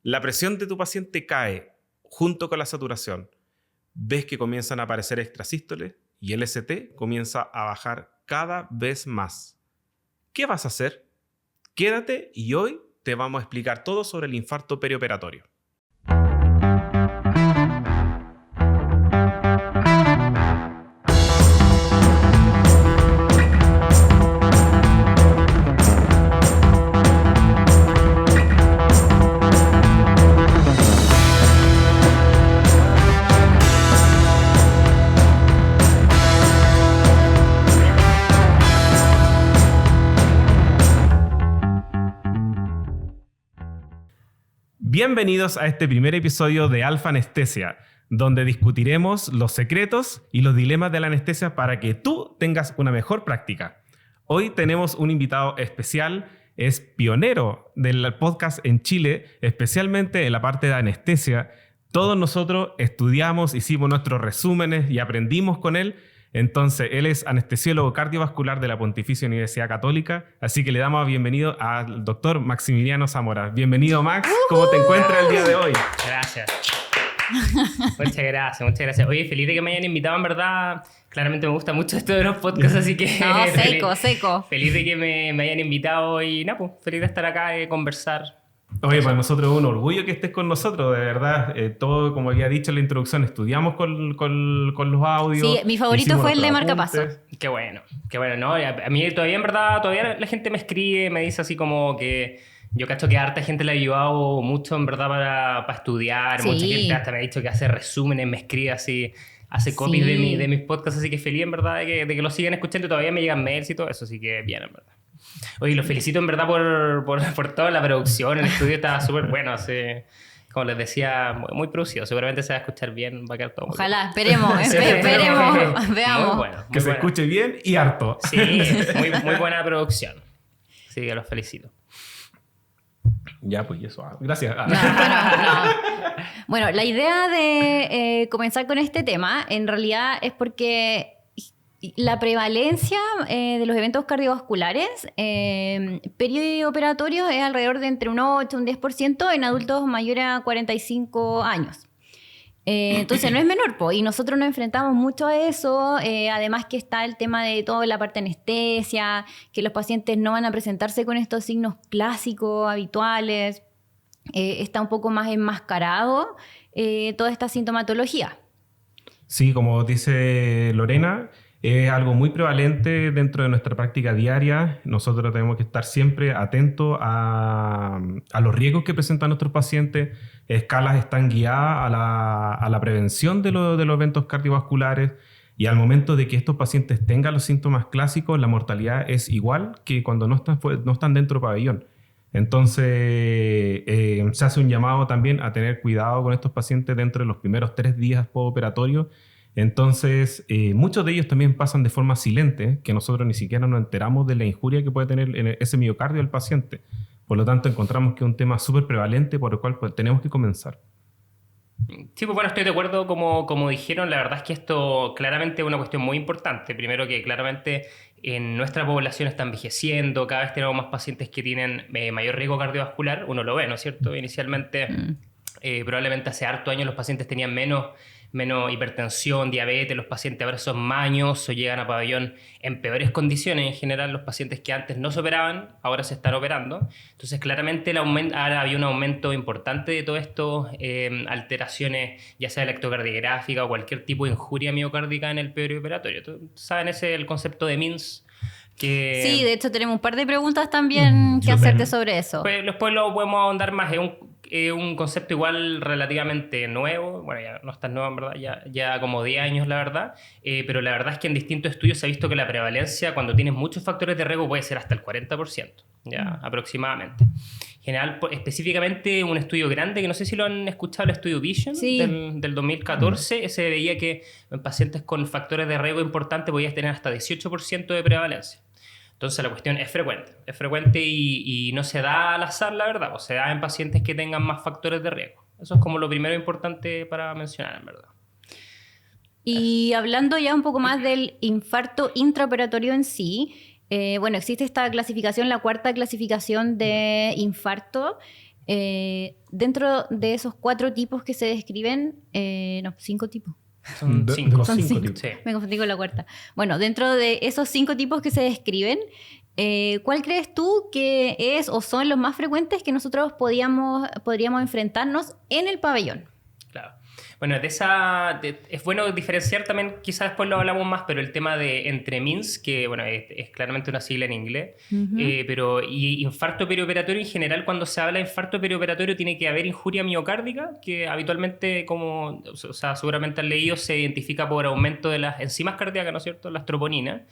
la presión de tu paciente cae junto con la saturación, ves que comienzan a aparecer extrasístoles y el ST comienza a bajar cada vez más. ¿Qué vas a hacer? Quédate y hoy te vamos a explicar todo sobre el infarto perioperatorio. Bienvenidos a este primer episodio de Alfa Anestesia, donde discutiremos los secretos y los dilemas de la anestesia para que tú tengas una mejor práctica. Hoy tenemos un invitado especial, es pionero del podcast en Chile, especialmente en la parte de anestesia. Todos nosotros estudiamos, hicimos nuestros resúmenes y aprendimos con él. Entonces, él es anestesiólogo cardiovascular de la Pontificia Universidad Católica, así que le damos bienvenido al doctor Maximiliano Zamora. Bienvenido, Max. ¿Cómo te encuentras el día de hoy? Gracias. Muchas gracias. Oye, feliz de que me hayan invitado, en verdad. Claramente me gusta mucho esto de los podcasts, así que... No, seco. Feliz de que me hayan invitado y nada, pues, feliz de estar acá y conversar. Oye, para nosotros es un orgullo que estés con nosotros, de verdad. Todo, como había dicho en la introducción, estudiamos con los audios. Sí, mi favorito fue el de marcapaso. Qué bueno, ¿no? A mí todavía, en verdad, todavía la gente me escribe, me dice así como que... Yo cacho que a harta gente le ha ayudado mucho, en verdad, para estudiar. Sí. Mucha gente hasta me ha dicho que hace resúmenes, me escribe así, hace copies de mis podcasts, así que feliz, en verdad, de que lo sigan escuchando. Todavía me llegan mails y todo eso, así que bien, en verdad. Oye, los felicito en verdad por toda la producción. El estudio estaba súper bueno. Así, como les decía, muy producido. Seguramente se va a escuchar bien. Va a quedar todo. Ojalá, esperemos. Veamos. Muy bueno. Que se escuche bien y harto. Sí, muy buena producción. Así que los felicito. Ya, pues eso. Gracias. Bueno, la idea de comenzar con este tema en realidad es porque la prevalencia de los eventos cardiovasculares perioperatorios es alrededor de entre un 8 y un 10% en adultos mayores a 45 años. Entonces no es menor, y nosotros nos enfrentamos mucho a eso, además que está el tema de toda la parte anestesia, que los pacientes no van a presentarse con estos signos clásicos, habituales, está un poco más enmascarado toda esta sintomatología. Sí, como dice Lorena, es algo muy prevalente dentro de nuestra práctica diaria. Nosotros tenemos que estar siempre atentos a los riesgos que presentan nuestros pacientes. Escalas están guiadas a la prevención de los eventos cardiovasculares, y al momento de que estos pacientes tengan los síntomas clásicos, la mortalidad es igual que cuando no están dentro del pabellón. Entonces, se hace un llamado también a tener cuidado con estos pacientes dentro de los primeros 3 días postoperatorios. Entonces, muchos de ellos también pasan de forma silente, que nosotros ni siquiera nos enteramos de la injuria que puede tener en ese miocardio del paciente. Por lo tanto, encontramos que es un tema súper prevalente por el cual pues, tenemos que comenzar. Sí, pues bueno, estoy de acuerdo como dijeron. La verdad es que esto claramente es una cuestión muy importante. Primero que claramente en nuestra población está envejeciendo, cada vez tenemos más pacientes que tienen mayor riesgo cardiovascular. Uno lo ve, ¿no es cierto? Inicialmente, probablemente hace harto años los pacientes tenían menos hipertensión, diabetes, los pacientes ahora son maños o llegan a pabellón en peores condiciones. En general, los pacientes que antes no se operaban, ahora se están operando. Entonces, claramente ahora había un aumento importante de todas estas alteraciones, ya sea electrocardiográfica o cualquier tipo de injuria miocárdica en el perioperatorio. ¿Saben el concepto de MINS? Sí, de hecho tenemos un par de preguntas también que hacerte sobre eso. Pues después lo podemos ahondar más. Es un concepto igual relativamente nuevo. Bueno, ya no es tan nuevo en verdad, ya como 10 años la verdad. Pero la verdad es que en distintos estudios se ha visto que la prevalencia cuando tienes muchos factores de riesgo puede ser hasta el 40%, ya aproximadamente. En general, específicamente un estudio grande, que no sé si lo han escuchado, el estudio Vision, sí, del 2014, se veía que en pacientes con factores de riesgo importantes podías tener hasta 18% de prevalencia. Entonces la cuestión es frecuente y no se da al azar, la verdad, o se da en pacientes que tengan más factores de riesgo. Eso es como lo primero importante para mencionar, en verdad. Y hablando ya un poco más del infarto intraoperatorio en sí, bueno, existe esta clasificación, la cuarta clasificación de infarto. Dentro de esos 4 tipos que se describen, 5 tipos. Son De 5. los Son 5 cinco. tipos. Sí. Me confundí con la cuarta. Bueno, dentro de esos 5 tipos que se describen, ¿cuál crees tú que es o son los más frecuentes que nosotros podríamos enfrentarnos en el pabellón? Claro. Bueno, es bueno diferenciar también, quizás después lo hablamos más, pero el tema de entre MINS, que bueno, es claramente una sigla en inglés, y infarto perioperatorio en general, cuando se habla de infarto perioperatorio tiene que haber injuria miocárdica, que habitualmente, como o sea, seguramente han leído, se identifica por aumento de las enzimas cardíacas, ¿no es cierto?, las troponinas.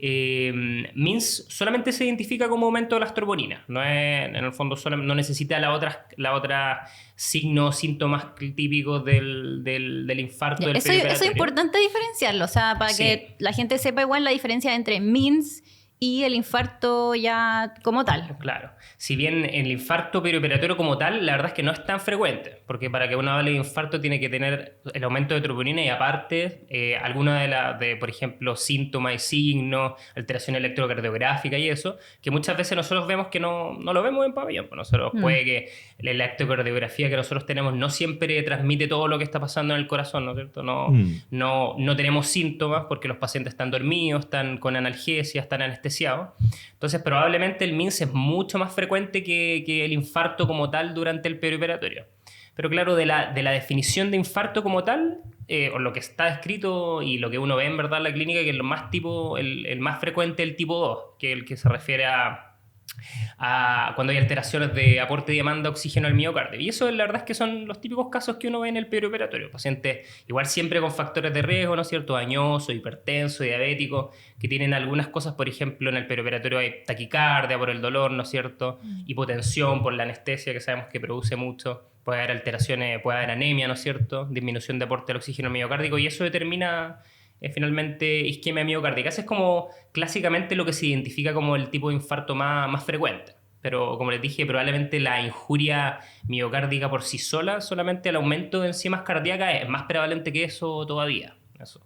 MINS solamente se identifica como aumento de las troponinas, no es, en el fondo no necesita la otra signos, síntomas típicos del infarto del Eso perioperatorio. es importante diferenciarlo, o sea, para Sí. que la gente sepa igual la diferencia entre MINS y el infarto ya como tal. Claro. Si bien el infarto perioperatorio como tal, la verdad es que no es tan frecuente, porque para que uno hable de infarto tiene que tener el aumento de troponina y aparte alguna por ejemplo, síntomas y signos, alteración electrocardiográfica y eso, que muchas veces nosotros vemos que no lo vemos en pabellón. Pues nosotros puede que la electrocardiografía que nosotros tenemos no siempre transmite todo lo que está pasando en el corazón, ¿no es cierto? No tenemos síntomas porque los pacientes están dormidos, están con analgesia, están anestesiados. Entonces probablemente el MINS es mucho más frecuente que el infarto como tal durante el perioperatorio. Pero claro, de la definición de infarto como tal, o lo que está escrito y lo que uno ve en verdad en la clínica, que es el más frecuente el tipo 2, que es el que se refiere a cuando hay alteraciones de aporte y demanda de oxígeno al miocardio. Y eso la verdad es que son los típicos casos que uno ve en el perioperatorio. Pacientes igual siempre con factores de riesgo, ¿no es cierto? Dañoso, hipertenso, diabético, que tienen algunas cosas, por ejemplo, en el perioperatorio hay taquicardia por el dolor, ¿no es cierto? Hipotensión por la anestesia, que sabemos que produce mucho. Puede haber alteraciones, puede haber anemia, ¿no es cierto? Disminución de aporte del oxígeno miocárdico y eso determina finalmente isquemia miocárdica. Ese es como clásicamente lo que se identifica como el tipo de infarto más frecuente. Pero como les dije, probablemente la injuria miocárdica por sí sola, solamente el aumento de enzimas cardíacas es más prevalente que eso todavía. Eso.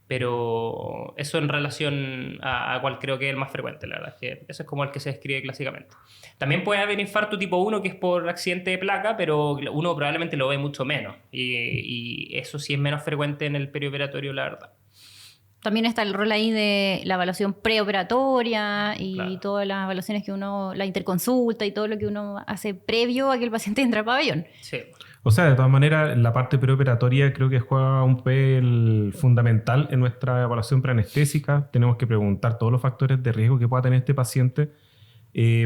Pero eso en relación a cuál creo que es el más frecuente, la verdad es que eso es como el que se describe clásicamente. También puede haber infarto tipo 1 que es por accidente de placa, pero uno probablemente lo ve mucho menos y eso sí es menos frecuente en el perioperatorio, la verdad. También está el rol ahí de la evaluación preoperatoria y Claro. todas las evaluaciones que la interconsulta y todo lo que uno hace previo a que el paciente entre al pabellón. Sí. O sea, de todas maneras, la parte preoperatoria creo que juega un papel fundamental en nuestra evaluación preanestésica. Tenemos que preguntar todos los factores de riesgo que pueda tener este paciente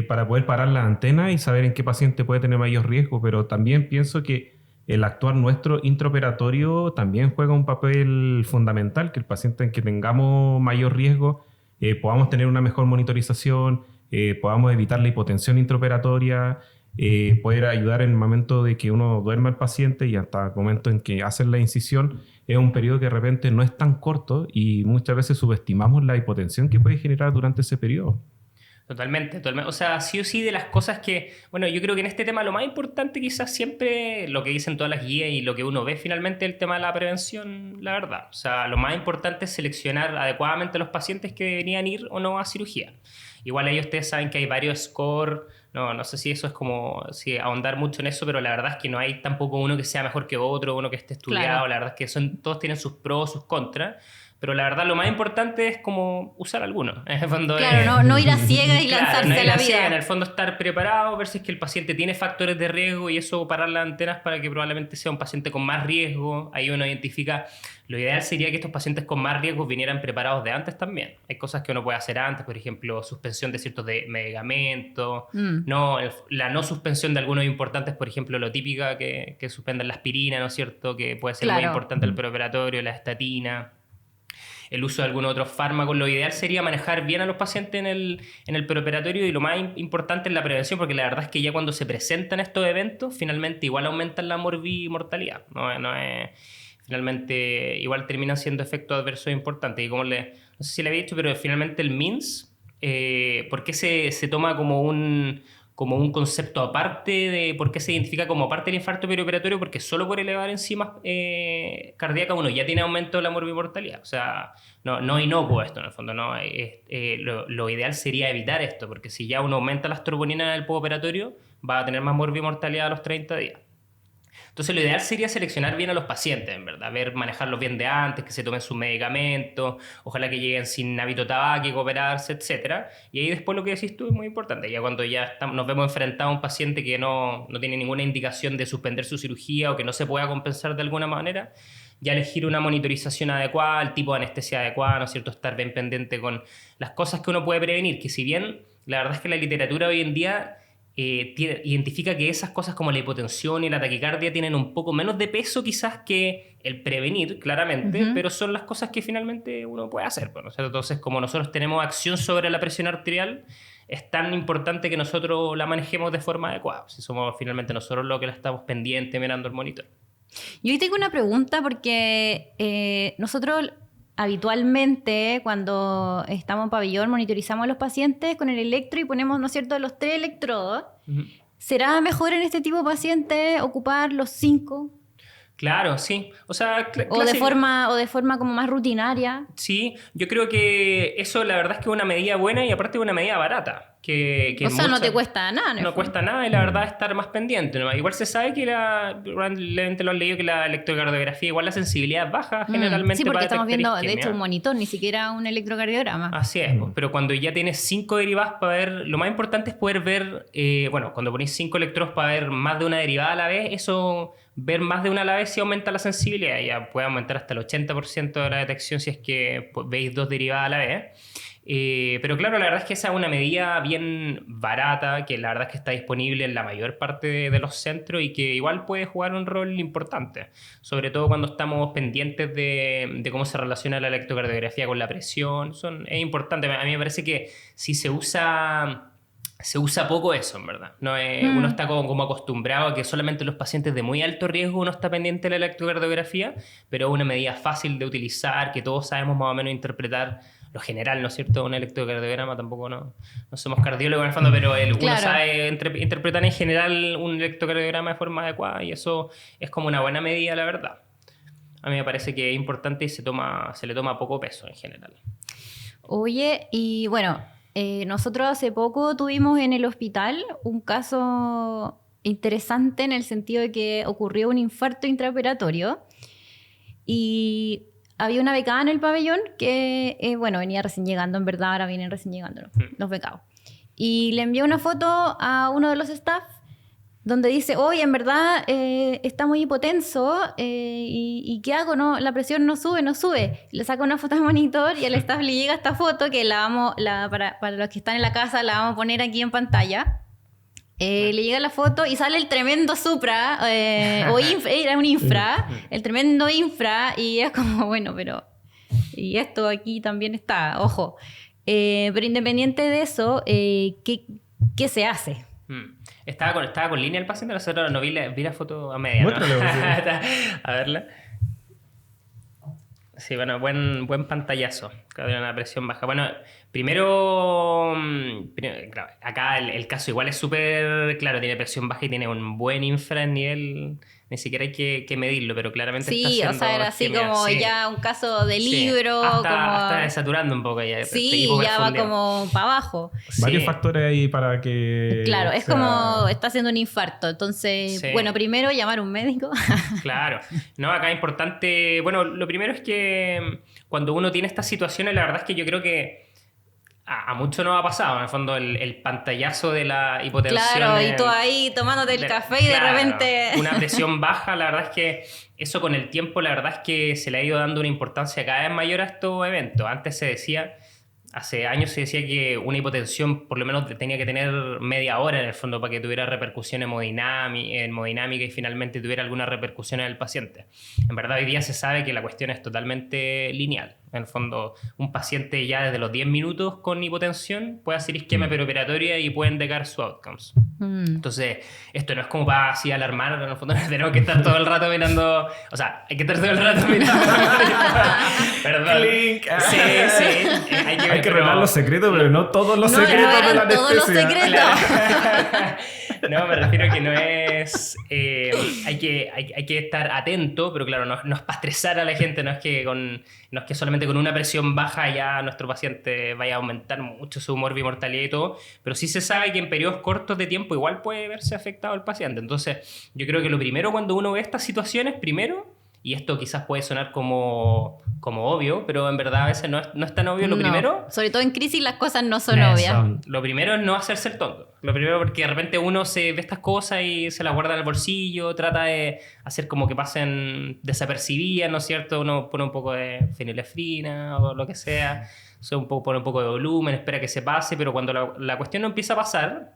para poder parar la antena y saber en qué paciente puede tener mayor riesgo. Pero también pienso que el actuar nuestro intraoperatorio también juega un papel fundamental, que el paciente en que tengamos mayor riesgo podamos tener una mejor monitorización, podamos evitar la hipotensión intraoperatoria, poder ayudar en el momento de que uno duerma al paciente y hasta el momento en que hacen la incisión. Es un periodo que de repente no es tan corto y muchas veces subestimamos la hipotensión que puede generar durante ese periodo. Totalmente. O sea, sí o sí de las cosas que... Bueno, yo creo que en este tema lo más importante quizás siempre, lo que dicen todas las guías y lo que uno ve finalmente es el tema de la prevención, la verdad. O sea, lo más importante es seleccionar adecuadamente a los pacientes que deberían ir o no a cirugía. Igual ahí ustedes saben que hay varios scores, no sé si eso es como ahondar mucho en eso, pero la verdad es que no hay tampoco uno que sea mejor que otro, uno que esté estudiado, Claro. la verdad es que todos tienen sus pros, sus contras, pero la verdad lo más importante es como usar alguno. En el fondo Claro, no ir a ciegas y Claro, lanzarse no a ir la a ciegas, vida. en el fondo estar preparado, ver si es que el paciente tiene factores de riesgo y eso parar las antenas para que probablemente sea un paciente con más riesgo. Ahí uno identifica, lo ideal sería que estos pacientes con más riesgo vinieran preparados de antes también. Hay cosas que uno puede hacer antes, por ejemplo, suspensión de ciertos medicamentos, la no suspensión de algunos importantes, por ejemplo, lo típica que suspendan la aspirina, ¿no es cierto? Que puede ser muy Claro. importante el preoperatorio, la estatina. El uso de algún otro fármaco. Lo ideal sería manejar bien a los pacientes en el preoperatorio y lo más importante es la prevención, porque la verdad es que ya cuando se presentan estos eventos, finalmente igual aumentan la mortalidad. Finalmente igual terminan siendo efectos adversos importantes. Y no sé si le había dicho, pero finalmente el MINS, ¿por qué se toma como como un concepto aparte de por qué se identifica como parte del infarto perioperatorio, porque solo por elevar enzimas cardíacas uno ya tiene aumento de la morbimortalidad. O sea, no inocuo esto en el fondo, ¿no? Lo ideal sería evitar esto, porque si ya uno aumenta las tromboninas en el postoperatorio, va a tener más morbimortalidad a los 30 días. Entonces lo ideal sería seleccionar bien a los pacientes, en verdad, manejarlos bien de antes, que se tomen sus medicamentos, ojalá que lleguen sin hábito tabáquico, operarse, etc. Y ahí después lo que decís tú es muy importante, ya cuando ya nos vemos enfrentados a un paciente que no tiene ninguna indicación de suspender su cirugía o que no se pueda compensar de alguna manera, ya elegir una monitorización adecuada, el tipo de anestesia adecuada, ¿no es cierto? Estar bien pendiente con las cosas que uno puede prevenir, que si bien la verdad es que la literatura hoy en día identifica que esas cosas como la hipotensión y la taquicardia tienen un poco menos de peso quizás que el prevenir, claramente, pero son las cosas que finalmente uno puede hacer, ¿no? Entonces, como nosotros tenemos acción sobre la presión arterial, es tan importante que nosotros la manejemos de forma adecuada, si somos finalmente nosotros los que la estamos pendiente mirando el monitor. Yo hoy tengo una pregunta porque nosotros habitualmente cuando estamos en pabellón monitorizamos a los pacientes con el electro y ponemos, ¿no es cierto?, los 3 electrodos. ¿Será mejor en este tipo de pacientes ocupar los 5? Claro, sí. O sea, o de forma como más rutinaria. Sí, yo creo que eso la verdad es que es una medida buena y aparte es una medida barata. O sea, no te cuesta nada. No cuesta nada y la verdad es estar más pendiente, ¿no? Igual se sabe que probablemente lo han leído, que la electrocardiografía, igual la sensibilidad es baja generalmente. Sí, porque para estamos viendo, isquemia. de hecho, un monitor, ni siquiera un electrocardiograma. Así es, pero cuando ya tienes 5 derivadas para ver, lo más importante es poder ver, cuando ponéis 5 electrodos para ver más de una derivada a la vez, eso, ver más de una a la vez sí aumenta la sensibilidad, ya puede aumentar hasta el 80% de la detección si es que veis 2 derivadas a la vez. Pero claro, la verdad es que esa es una medida bien barata, que la verdad es que está disponible en la mayor parte de los centros y que igual puede jugar un rol importante, sobre todo cuando estamos pendientes de cómo se relaciona la electrocardiografía con la presión. Es importante. A mí me parece que si se usa poco eso, en verdad. No uno está como acostumbrado a que solamente los pacientes de muy alto riesgo uno está pendiente de la electrocardiografía, pero es una medida fácil de utilizar, que todos sabemos más o menos interpretar lo general, ¿no es cierto? Un electrocardiograma, tampoco no somos cardiólogos en el fondo, pero uno sabe interpretar en general un electrocardiograma de forma adecuada y eso es como una buena medida, la verdad. A mí me parece que es importante y se le toma poco peso en general. Oye, y bueno, nosotros hace poco tuvimos en el hospital un caso interesante en el sentido de que ocurrió un infarto intraoperatorio y había una becada en el pabellón que, venía recién llegando, en verdad, ahora vienen recién llegando los becados. Y le envió una foto a uno de los staff donde dice, oye, en verdad está muy hipotenso y ¿qué hago? No, la presión no sube. Le saca una foto al monitor y al staff le llega esta foto que para los que están en la casa la vamos a poner aquí en pantalla. Le llega la foto y sale el tremendo supra, era un infra, el tremendo infra, y es como, bueno, pero... Y esto aquí también está, ojo. Pero independiente de eso, ¿qué se hace? Estaba con línea el paciente, nosotros no vi la foto a media, ¿no? A verla. Sí, bueno, buen pantallazo, que una presión baja. Bueno, primero claro, acá el caso igual es súper claro, tiene presión baja y tiene un buen infra en nivel, ni siquiera hay que medirlo, pero claramente está haciendo... Sí, o sea, era así como ya un caso de libro. Está desaturando un poco ya. Sí, ya va como para abajo. Varios factores ahí para que... Claro, es como está haciendo un infarto. Entonces, bueno, primero llamar a un médico. Claro. No, acá es importante... Bueno, lo primero es que cuando uno tiene estas situaciones, la verdad es que yo creo que a mucho nos ha pasado, en el fondo, el pantallazo de la hipotensión. Claro, y tú ahí tomándote el café y de repente... Una presión baja, la verdad es que eso con el tiempo, la verdad es que se le ha ido dando una importancia cada vez mayor a estos eventos. Antes hace años se decía que una hipotensión por lo menos tenía que tener media hora en el fondo para que tuviera repercusión hemodinámica y finalmente tuviera alguna repercusión en el paciente. En verdad hoy día se sabe que la cuestión es totalmente lineal. En el fondo, un paciente ya desde los 10 minutos con hipotensión puede hacer isquemia perioperatoria y pueden decaer sus outcomes. Entonces, esto no es como para así alarmar, en el fondo tenemos que estar todo el rato mirando, o sea, hay que estar todo el rato mirando. Perdón. Clink. Sí, sí. Hay que revelar los secretos, pero no todos los secretos de la eran todos los anestesia. secretos. No, me refiero a que no es... hay que estar atento, pero claro, no es para estresar a la gente, no es que solamente con una presión baja ya nuestro paciente vaya a aumentar mucho su morbimortalidad y todo, pero sí se sabe que en periodos cortos de tiempo igual puede verse afectado el paciente. Entonces, yo creo que lo primero cuando uno ve estas situaciones, y esto quizás puede sonar como obvio, pero en verdad a veces no es tan obvio. Lo primero... Sobre todo en crisis las cosas no son Eso. obvias. Lo primero es no hacerse el tonto. Lo primero porque de repente uno se ve estas cosas y se las guarda en el bolsillo, trata de hacer como que pasen desapercibidas, ¿no es cierto? Uno pone un poco de fenilefrina o lo que sea, pone un poco de volumen, espera que se pase, pero cuando la cuestión no empieza a pasar,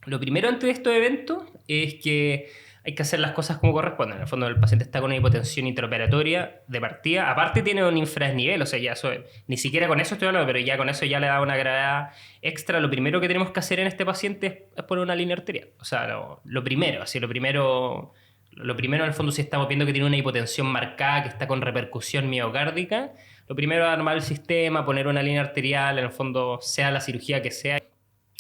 lo primero ante estos eventos es que hay que hacer las cosas como corresponden. En el fondo, el paciente está con una hipotensión intraoperatoria de partida. Aparte tiene un infradesnivel, o sea, ya ni siquiera con eso estoy hablando, pero ya con eso ya le da una gravedad extra. Lo primero que tenemos que hacer en este paciente es poner una línea arterial. O sea, lo primero en el fondo, si estamos viendo que tiene una hipotensión marcada, que está con repercusión miocárdica, lo primero es armar el sistema, poner una línea arterial, en el fondo, sea la cirugía que sea.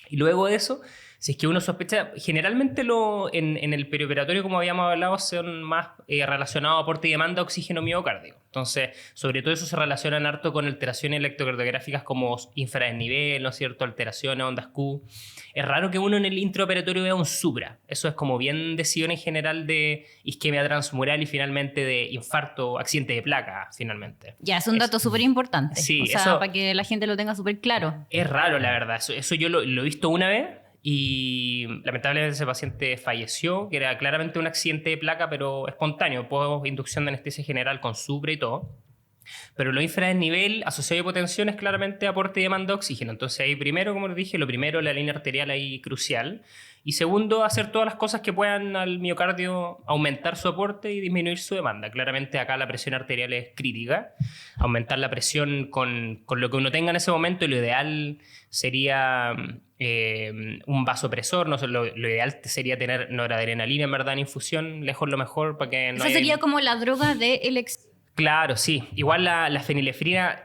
Y luego de eso, si es que uno sospecha, generalmente en el perioperatorio, como habíamos hablado, son más relacionados a aporte y demanda de oxígeno miocárdico. Entonces, sobre todo eso se relaciona harto con alteraciones electrocardiográficas como infradesnivel, ¿no es cierto? Alteraciones, ondas Q. Es raro que uno en el intraoperatorio vea un supra. Eso es como bien decisión en general de isquemia transmural y finalmente de infarto, accidente de placa, finalmente. Ya, es un dato súper importante. Sí, o sea, eso para que la gente lo tenga súper claro. es raro, la verdad. Eso yo lo he visto una vez. Y lamentablemente ese paciente falleció, que era claramente un accidente de placa, pero espontáneo, por inducción de anestesia general con supra y todo. Pero lo infradesnivel asociado a hipotensión es claramente aporte y demanda de oxígeno. Entonces ahí primero, como les dije, lo primero, la línea arterial ahí crucial. Y segundo, hacer todas las cosas que puedan al miocardio aumentar su aporte y disminuir su demanda. Claramente acá la presión arterial es crítica. Aumentar la presión con lo que uno tenga en ese momento, y lo ideal sería un vasopresor. No sé, lo ideal sería tener noradrenalina en verdad en infusión, lejos lo mejor para que no Esa sería como la droga de Claro, sí. Igual la fenilefrina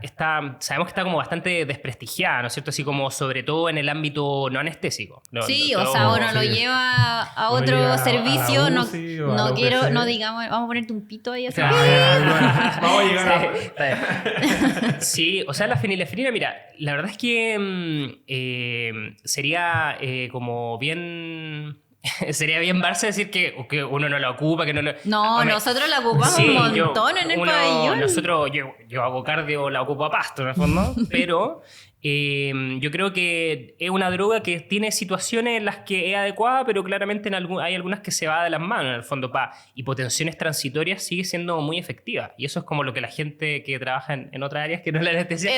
sabemos que está como bastante desprestigiada, ¿no es cierto? Así como sobre todo en el ámbito no anestésico. Sí, o sea, uno lo lleva a otro servicio, no digamos, vamos a ponerte un pito ahí así. Vamos a llegar Sí, o sea, la fenilefrina, mira, la verdad es que sería como bien... Sería bien Barça decir que uno no la ocupa, que no lo... No, nosotros la ocupamos un montón en el pabellón. Nosotros, yo hago cardio, la ocupo a pasto en el fondo, pero yo creo que es una droga que tiene situaciones en las que es adecuada, pero claramente hay algunas que se va de las manos. En el fondo, para hipotensiones transitorias sigue siendo muy efectiva. Y eso es como lo que la gente que trabaja en otras áreas que no es la anestesia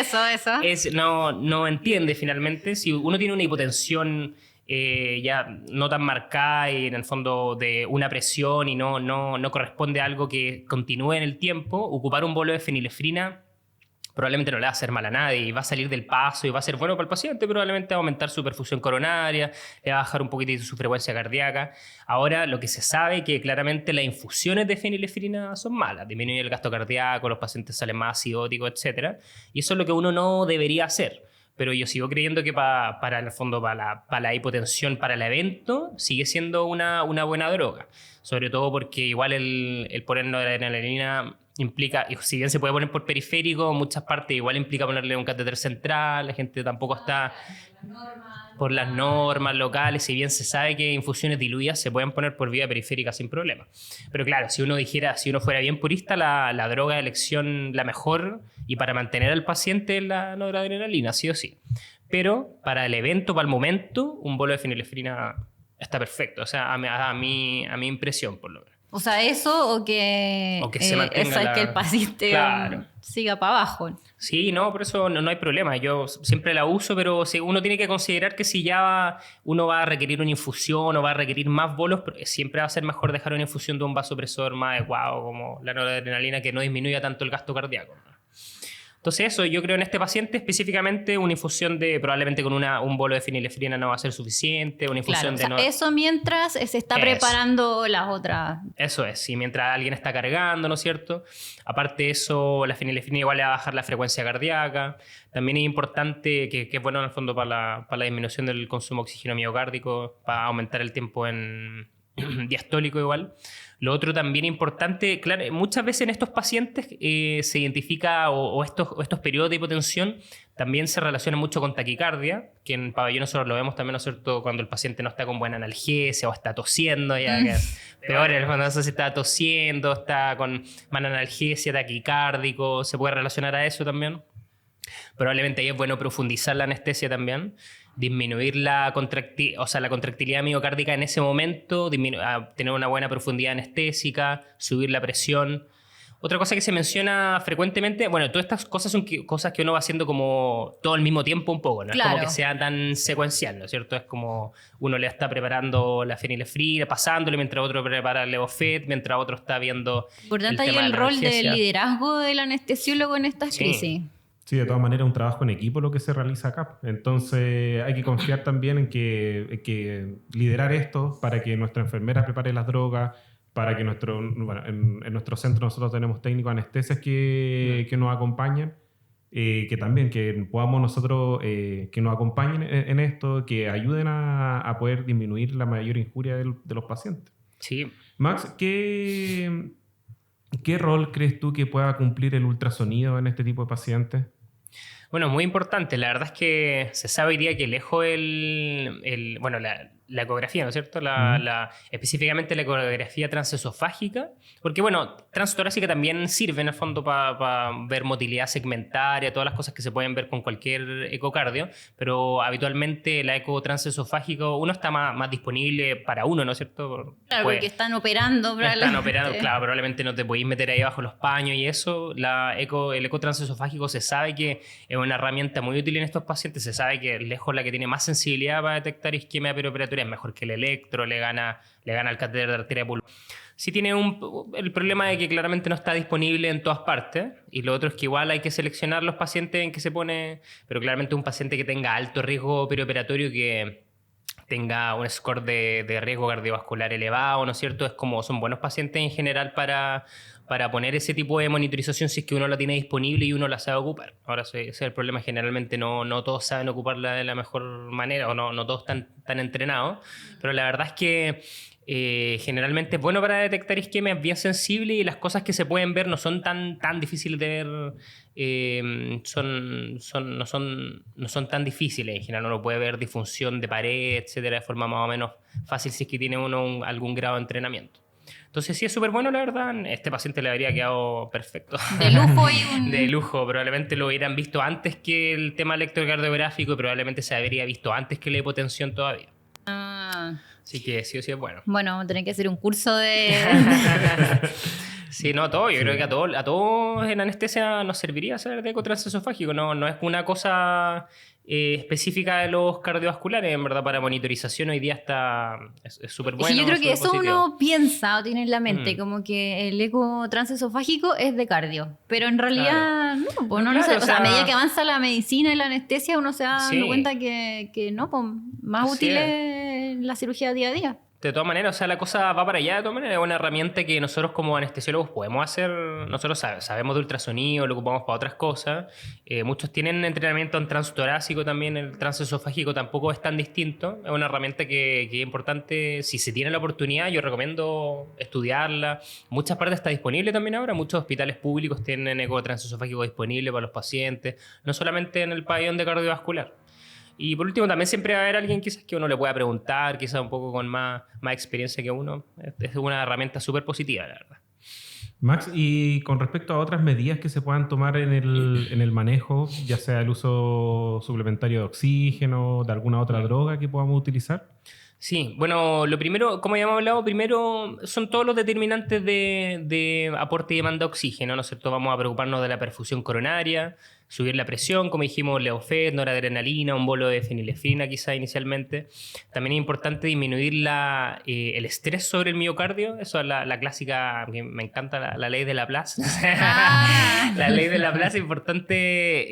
no entiende finalmente. Si uno tiene una hipotensión ya no tan marcada y en el fondo de una presión y no corresponde a algo que continúe en el tiempo, ocupar un bolo de fenilefrina probablemente no le va a hacer mal a nadie y va a salir del paso y va a ser bueno para el paciente, probablemente va a aumentar su perfusión coronaria, le va a bajar un poquitito su frecuencia cardíaca. Ahora, lo que se sabe es que claramente las infusiones de fenilefrina son malas, disminuye el gasto cardíaco, los pacientes salen más acidóticos, etc. Y eso es lo que uno no debería hacer. Pero yo sigo creyendo que para el fondo, para la hipotensión, para el evento, sigue siendo una buena droga. Sobre todo porque igual el poner noradrenalina implica, y si bien se puede poner por periférico, en muchas partes igual implica ponerle un catéter central, la gente tampoco está por las normas locales, si bien se sabe que infusiones diluidas se pueden poner por vía periférica sin problema. Pero claro, si uno fuera bien purista, la droga de elección, la mejor, y para mantener al paciente, es la noradrenalina, sí o sí. Pero para el evento, para el momento, un bolo de fenilefrina está perfecto. O sea, a mi impresión, por lo menos. O sea, eso o que se mantenga que el paciente siga para abajo. Sí, no, por eso no hay problema. Yo siempre la uso, pero uno tiene que considerar que si ya uno va a requerir una infusión o va a requerir más bolos, siempre va a ser mejor dejar una infusión de un vasopresor más adecuado como la noradrenalina, que no disminuya tanto el gasto cardíaco. Entonces eso, yo creo en este paciente específicamente una infusión de, probablemente con un bolo de fenilefrina no va a ser suficiente, una infusión Claro, o de... sea, eso mientras se está preparando las otras. Eso es, y mientras alguien está cargando, ¿no es cierto? Aparte de eso, la fenilefrina igual le va a bajar la frecuencia cardíaca. También es importante, que es bueno en el fondo para la disminución del consumo de oxígeno miocárdico, para aumentar el tiempo en diastólico igual. Lo otro también importante, claro, muchas veces en estos pacientes se identifica o estos periodos de hipotensión también se relacionan mucho con taquicardia, que en pabellón nosotros lo vemos también, ¿no es cierto?, cuando el paciente no está con buena analgesia o está tosiendo, ya que es peor en el fondo, no sé si está tosiendo, está con mala analgesia, taquicárdico, se puede relacionar a eso también. Probablemente ahí es bueno profundizar la anestesia también, disminuir la contractilidad miocárdica en ese momento, tener una buena profundidad anestésica, subir la presión. Otra cosa que se menciona frecuentemente, bueno, todas estas cosas son cosas que uno va haciendo como todo al mismo tiempo un poco, no es como que sea tan secuencial, ¿no es cierto? Es como uno le está preparando la fenilefrina, pasándole, mientras otro prepara el Levofet, mientras otro está viendo Importante el ahí tema el de la rol del analgesia. liderazgo del anestesiólogo en estas crisis. Sí, de todas maneras, un trabajo en equipo lo que se realiza acá. Entonces, hay que confiar también en que liderar esto para que nuestra enfermera prepare las drogas, para que en nuestro centro nosotros tenemos técnicos anestesias que nos acompañan, que también que podamos nosotros, que nos acompañen en esto, que ayuden a poder disminuir la mayor injuria de los pacientes. Sí. Max, ¿qué rol crees tú que pueda cumplir el ultrasonido en este tipo de pacientes? Bueno, muy importante. La verdad es que se sabe hoy día que lejos la ecografía, ¿no es cierto? Específicamente la ecografía transesofágica, porque bueno, transtorácica también sirve en el fondo para ver motilidad segmentaria, todas las cosas que se pueden ver con cualquier ecocardio, pero habitualmente la eco transesofágica uno está más disponible para uno, ¿no es cierto? Claro, porque están operando probablemente. Están operando, claro, probablemente no te podéis meter ahí bajo los paños y eso. El eco transesofágico se sabe que es una herramienta muy útil en estos pacientes, se sabe que lejos la que tiene más sensibilidad para detectar isquemia perioperatoria es mejor que el electro, le gana al catéter de arteria pulmonar. Sí tiene el problema de que claramente no está disponible en todas partes, y lo otro es que igual hay que seleccionar los pacientes en que se pone, pero claramente un paciente que tenga alto riesgo perioperatorio, que tenga un score de riesgo cardiovascular elevado, ¿no es cierto? Son buenos pacientes en general para poner ese tipo de monitorización si es que uno la tiene disponible y uno la sabe ocupar. Ahora ese es el problema, generalmente no todos saben ocuparla de la mejor manera, o no todos están tan entrenados, pero la verdad es que generalmente es bueno para detectar isquemia, es bien sensible, y las cosas que se pueden ver no son tan difíciles de ver, no son tan difíciles. En general uno puede ver disfunción de pared, etcétera, de forma más o menos fácil si es que tiene uno algún grado de entrenamiento. Entonces sí es súper bueno, la verdad. Este paciente le habría quedado perfecto. De lujo y De lujo. Probablemente lo hubieran visto antes que el tema electrocardiográfico, y probablemente se habría visto antes que la hipotensión todavía. Así que sí o sí es bueno. Bueno, vamos a tener que hacer un curso de... Sí, no, todo. Yo creo que a todos en anestesia nos serviría hacer de eco transesofágico. No es una cosa específica de los cardiovasculares, en verdad, para monitorización hoy día es súper bueno. Sí, yo creo que eso positivo. uno piensa o tiene en la mente, como que el eco transesofágico es de cardio, pero en realidad no, pues no sé, o sea, a medida que avanza la medicina y la anestesia uno se da dando cuenta que no, pues más útil es la cirugía día a día. De todas maneras, o sea, la cosa va para allá. De todas maneras, es una herramienta que nosotros como anestesiólogos podemos hacer. Nosotros sabemos de ultrasonido, lo ocupamos para otras cosas. Muchos tienen entrenamiento en transtorácico también. El transesofágico tampoco es tan distinto. Es una herramienta que es importante. Si se tiene la oportunidad, yo recomiendo estudiarla. Muchas partes está disponible también ahora. Muchos hospitales públicos tienen eco transesofágico disponible para los pacientes. No solamente en el pabellón de cardiovascular. Y por último, también siempre va a haber alguien quizás que uno le pueda preguntar, quizás un poco con más experiencia que uno. Es una herramienta súper positiva, la verdad. Max, y con respecto a otras medidas que se puedan tomar en el manejo, ya sea el uso suplementario de oxígeno, de alguna otra droga que podamos utilizar. Sí, bueno, lo primero, como ya hemos hablado, primero son todos los determinantes de aporte y demanda de oxígeno, ¿no es cierto? Vamos a preocuparnos de la perfusión coronaria, subir la presión, como dijimos, Leofed, noradrenalina, un bolo de fenilefrina quizá inicialmente. También es importante disminuir el estrés sobre el miocardio, eso es la clásica, que me encanta, la ley de Laplace. La ley de Laplace es importante,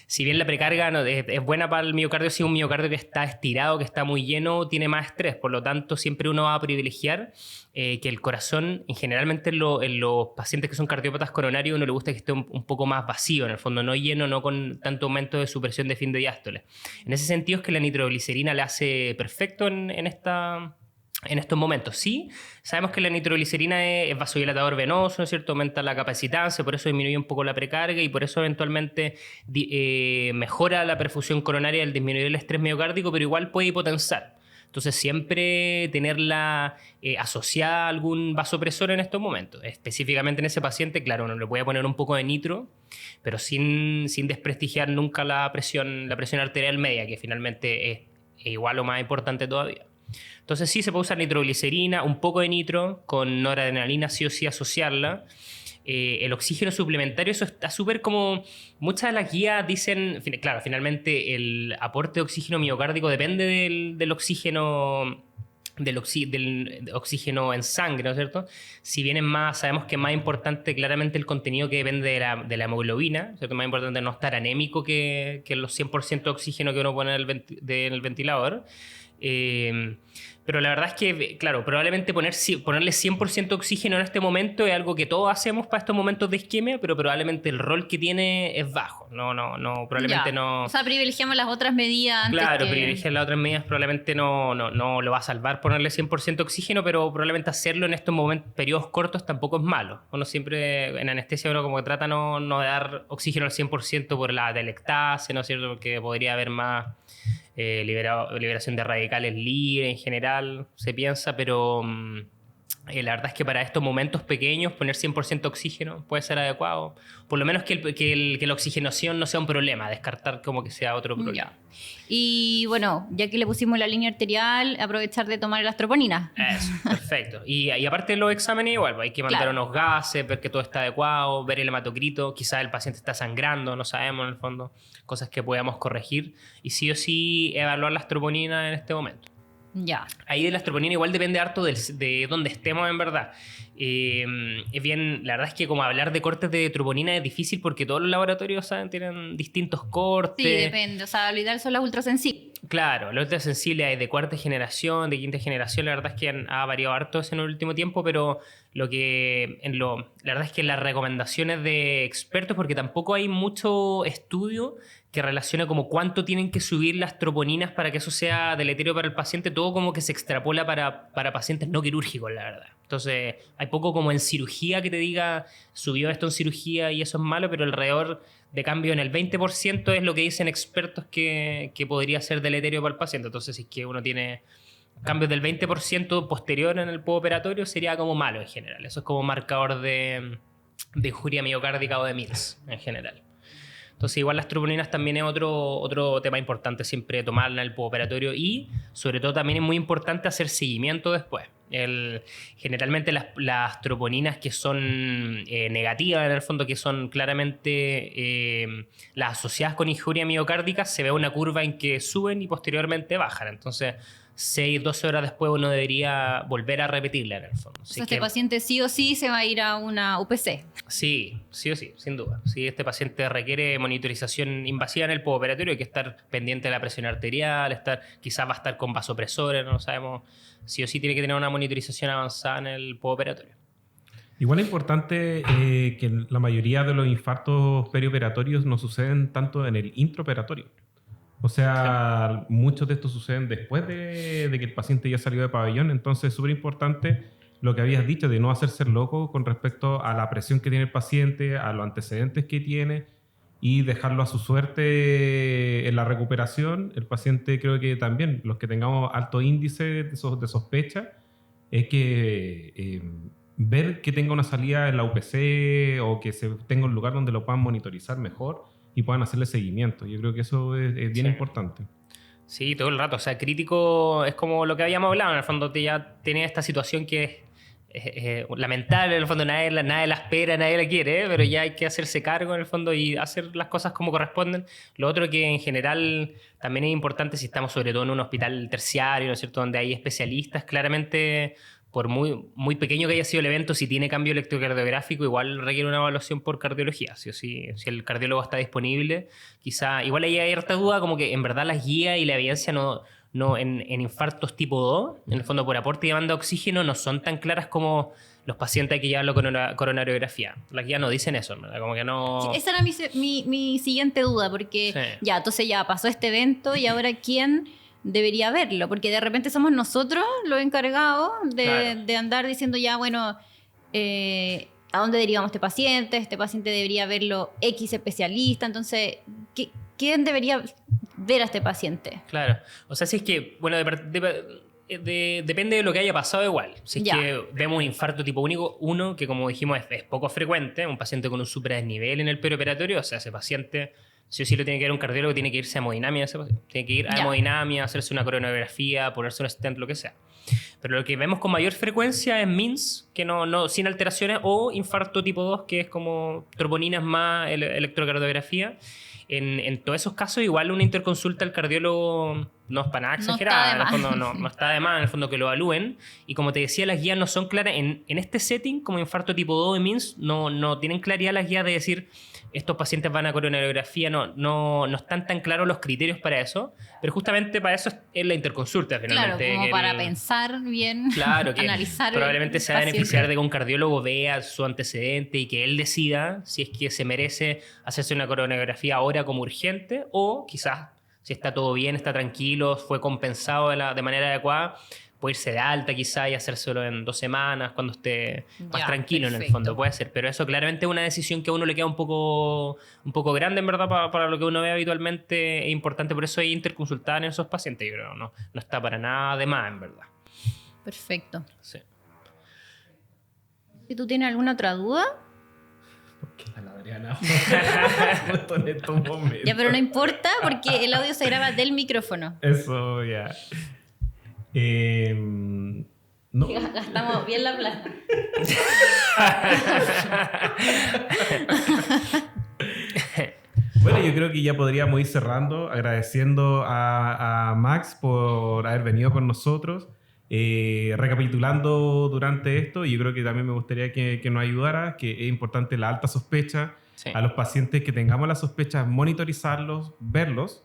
si bien la precarga es buena para el miocardio, si un miocardio que está estirado, que está muy lleno, tiene más estrés, por lo tanto siempre uno va a privilegiar que el corazón, generalmente en los pacientes que son cardiópatas coronarios, uno le gusta que esté un poco más vacío, en el fondo, no lleno, no con tanto aumento de su presión de fin de diástole. En ese sentido es que la nitroglicerina le hace perfecto en estos momentos. Sí, sabemos que la nitroglicerina es vasodilatador venoso, ¿no es cierto? Aumenta la capacitancia, por eso disminuye un poco la precarga y por eso eventualmente mejora la perfusión coronaria al disminuir el estrés miocárdico, pero igual puede hipotensar. Entonces siempre tenerla asociada a algún vasopresor en estos momentos. Específicamente en ese paciente, claro, uno le puede poner un poco de nitro, pero sin desprestigiar nunca la presión arterial media, que finalmente es igual o más importante todavía. Entonces sí se puede usar nitroglicerina, un poco de nitro, con noradrenalina sí o sí asociarla. El oxígeno suplementario, eso está súper como... Muchas de las guías dicen... Claro, finalmente el aporte de oxígeno miocárdico depende del oxígeno... Del oxígeno en sangre, ¿no es cierto? Si bien sabemos que es más importante claramente el contenido que depende de la hemoglobina, ¿cierto? Más importante no estar anémico que los 100% de oxígeno que uno pone en el ventilador. Pero la verdad es que, claro, probablemente ponerle 100% oxígeno en este momento es algo que todos hacemos para estos momentos de isquemia, pero probablemente el rol que tiene es bajo. Probablemente no... O sea, privilegiamos las otras medidas antes. Claro, privilegiar las otras medidas probablemente no lo va a salvar ponerle 100% oxígeno, pero probablemente hacerlo en estos periodos cortos tampoco es malo. Uno siempre, en anestesia, uno como que trata no de dar oxígeno al 100% por la atelectasia, ¿no es cierto? Porque podría haber más... liberación de radicales libres en general, se piensa, pero la verdad es que para estos momentos pequeños poner 100% oxígeno puede ser adecuado. Por lo menos que la oxigenación no sea un problema, descartar como que sea otro problema. Ya. Y bueno, ya que le pusimos la línea arterial, aprovechar de tomar las troponinas. Eso, perfecto. Y aparte de los exámenes igual, hay que mandar unos gases, ver que todo está adecuado, ver el hematocrito, quizás el paciente está sangrando, no sabemos en el fondo, cosas que podamos corregir. Y sí o sí evaluar las troponinas en este momento. Ya. Ahí de las troponinas igual depende harto de dónde estemos en verdad. Es bien, la verdad es que como hablar de cortes de troponina es difícil porque todos los laboratorios, ¿saben? Tienen distintos cortes. Sí, depende. O sea, lo ideal son las ultrasensibles. Claro, los ultrasensibles hay de cuarta generación, de quinta generación, la verdad es que ha variado harto en el último tiempo, pero la verdad es que las recomendaciones de expertos, porque tampoco hay mucho estudio que relaciona como cuánto tienen que subir las troponinas para que eso sea deleterio para el paciente, todo como que se extrapola para pacientes no quirúrgicos, la verdad. Entonces, hay poco como en cirugía que te diga, subió esto en cirugía y eso es malo, pero alrededor de cambio en el 20% es lo que dicen expertos que podría ser deleterio para el paciente. Entonces, si es que uno tiene cambios del 20% posterior en el postoperatorio, sería como malo en general. Eso es como marcador de injuria miocárdica o de MIRS en general. Entonces, igual las troponinas también es otro tema importante siempre tomarla en el postoperatorio y, sobre todo, también es muy importante hacer seguimiento después. Generalmente las troponinas que son negativas, en el fondo, que son claramente las asociadas con injuria miocárdica, se ve una curva en que suben y posteriormente bajan. Entonces, 6-12 horas después uno debería volver a repetirla en el fondo. Entonces, este paciente sí o sí se va a ir a una UPC. Sí o sí, sin duda. Si este paciente requiere monitorización invasiva en el postoperatorio, hay que estar pendiente de la presión arterial, quizás va a estar con vasopresores, no lo sabemos. Sí o sí tiene que tener una monitorización avanzada en el postoperatorio. Igual es importante que la mayoría de los infartos perioperatorios no suceden tanto en el intraoperatorio. O sea, muchos de estos suceden después de que el paciente ya salió de pabellón. Entonces es súper importante lo que habías dicho de no hacerse loco con respecto a la presión que tiene el paciente, a los antecedentes que tiene y dejarlo a su suerte en la recuperación. El paciente, creo que también, los que tengamos alto índice de sospecha, es que ver que tenga una salida en la UPC o que se tenga un lugar donde lo puedan monitorizar mejor y puedan hacerle seguimiento. Yo creo que eso es bien importante. Sí, todo el rato. O sea, crítico es como lo que habíamos hablado. En el fondo ya tiene esta situación que lamentable, en el fondo nadie la espera, nadie la quiere, pero ya hay que hacerse cargo en el fondo y hacer las cosas como corresponden. Lo otro que en general también es importante si estamos sobre todo en un hospital terciario, ¿no es cierto?, donde hay especialistas, claramente por muy pequeño que haya sido el evento, si tiene cambio electrocardiográfico, igual requiere una evaluación por cardiología. Si el cardiólogo está disponible, quizá, igual ahí hay harta duda, como que en verdad las guías y la evidencia no en infartos tipo 2, en el fondo por aporte y demanda de oxígeno, no son tan claras como los pacientes hay que llevarlo con una coronariografía. Las guías no dicen eso, ¿verdad? Como que no... Sí, esa era mi siguiente duda, porque entonces ya pasó este evento y ahora ¿quién debería verlo? Porque de repente somos nosotros los encargados de andar diciendo ya, bueno, ¿a dónde derivamos este paciente? Este paciente debería verlo X especialista. Entonces, ¿quién debería ver a este paciente? Claro. O sea, si es que, bueno, depende de lo que haya pasado igual. Si es que vemos un infarto tipo 1, que como dijimos es poco frecuente, un paciente con un superdesnivel en el perioperatorio, o sea, ese paciente... Sí o sí lo tiene que ver un cardiólogo, tiene que irse a hemodinamia, tiene que ir a hemodinamia, hacerse una coronografía, ponerse un stent, lo que sea. Pero lo que vemos con mayor frecuencia es MINS, que no sin alteraciones, o infarto tipo 2, que es como troponinas más electrocardiografía. En todos esos casos, igual una interconsulta al cardiólogo no es para nada exagerada. En el fondo, no está de más, en el fondo que lo evalúen. Y como te decía, las guías no son claras. En este setting, como infarto tipo 2 de MINS, no tienen claridad las guías de decir estos pacientes van a coronariografía. No están tan claros los criterios para eso. Pero justamente para eso es la interconsulta, finalmente. Claro, como para pensar bien, claro, que analizar. Probablemente se va a beneficiar de que un cardiólogo vea su antecedente y que él decida si es que se merece hacerse una coronariografía ahora como urgente, o quizás si está todo bien, está tranquilo, fue compensado de manera adecuada, puede irse de alta quizás y hacérselo en 2 semanas cuando esté más tranquilo. Perfecto. En el fondo puede ser, pero eso claramente es una decisión que a uno le queda un poco grande en verdad para lo que uno ve habitualmente. Es importante, por eso hay interconsultar en esos pacientes, yo creo, no está para nada de más en verdad. Perfecto. Sí. ¿Y tú tienes alguna otra duda? Porque la Adriana justo en estos momentos. Ya, pero no importa porque el audio se graba del micrófono. Eso, ya. No. Gastamos bien la plata. Bueno, yo creo que ya podríamos ir cerrando, agradeciendo a Max por haber venido con nosotros. Recapitulando durante esto, yo creo que también me gustaría que nos ayudara, que es importante la alta sospecha. Sí. A los pacientes que tengamos la sospecha, monitorizarlos, verlos,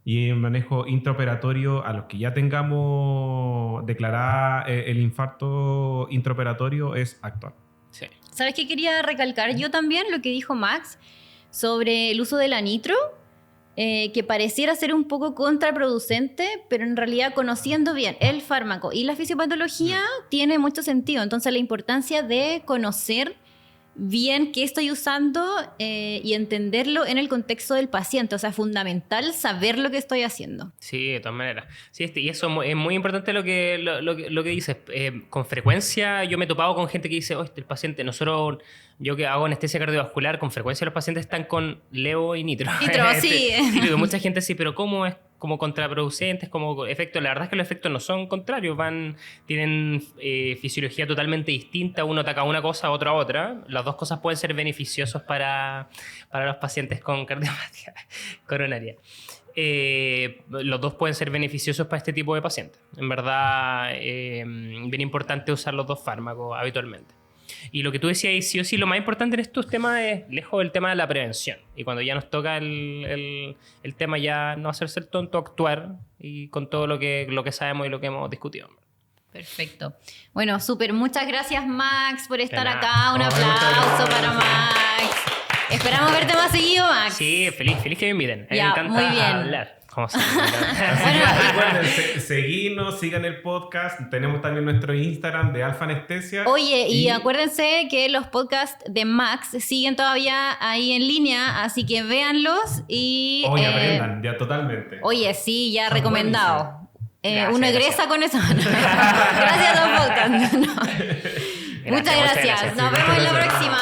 y en manejo intraoperatorio a los que ya tengamos declarada el infarto intraoperatorio es actuar. Sí. ¿Sabes qué quería recalcar yo también? Lo que dijo Max sobre el uso de la nitro. Que pareciera ser un poco contraproducente, pero en realidad conociendo bien el fármaco y la fisiopatología tiene mucho sentido. Entonces la importancia de conocer bien qué estoy usando y entenderlo en el contexto del paciente. O sea, es fundamental saber lo que estoy haciendo. Sí, de todas maneras. Sí, y eso es muy importante lo que dices. Con frecuencia yo me he topado con gente que dice, el paciente, yo que hago anestesia cardiovascular, con frecuencia los pacientes están con levo y nitro. Sí. Sí, mucha gente sí, pero ¿cómo es? Como contraproducentes, como efectos. La verdad es que los efectos no son contrarios, tienen fisiología totalmente distinta, uno ataca una cosa, otro a otra. Las dos cosas pueden ser beneficiosos para los pacientes con cardiopatía coronaria. Los dos pueden ser beneficiosos para este tipo de pacientes. En verdad, bien importante usar los dos fármacos habitualmente. Y lo que tú decías, sí o sí, lo más importante en estos temas es lejos del tema de la prevención. Y cuando ya nos toca el tema, ya no hacerse el tonto, actuar y con todo lo que sabemos y lo que hemos discutido. Perfecto. Bueno, súper. Muchas gracias, Max, por estar acá. Un aplauso para Max. Esperamos verte más seguido, Max. Sí, feliz que me inviten. Me encanta muy bien. Hablar. Recuerden seguirnos, sigan el podcast. Tenemos también nuestro Instagram de Alfa Anestesia. Oye, y acuérdense que los podcasts de Max siguen todavía ahí en línea, así que véanlos y... Oye, aprendan, ya totalmente. Oye, sí, ya recomendado. Uno egresa con eso. Gracias a los podcasts. Muchas gracias. Nos vemos en la próxima.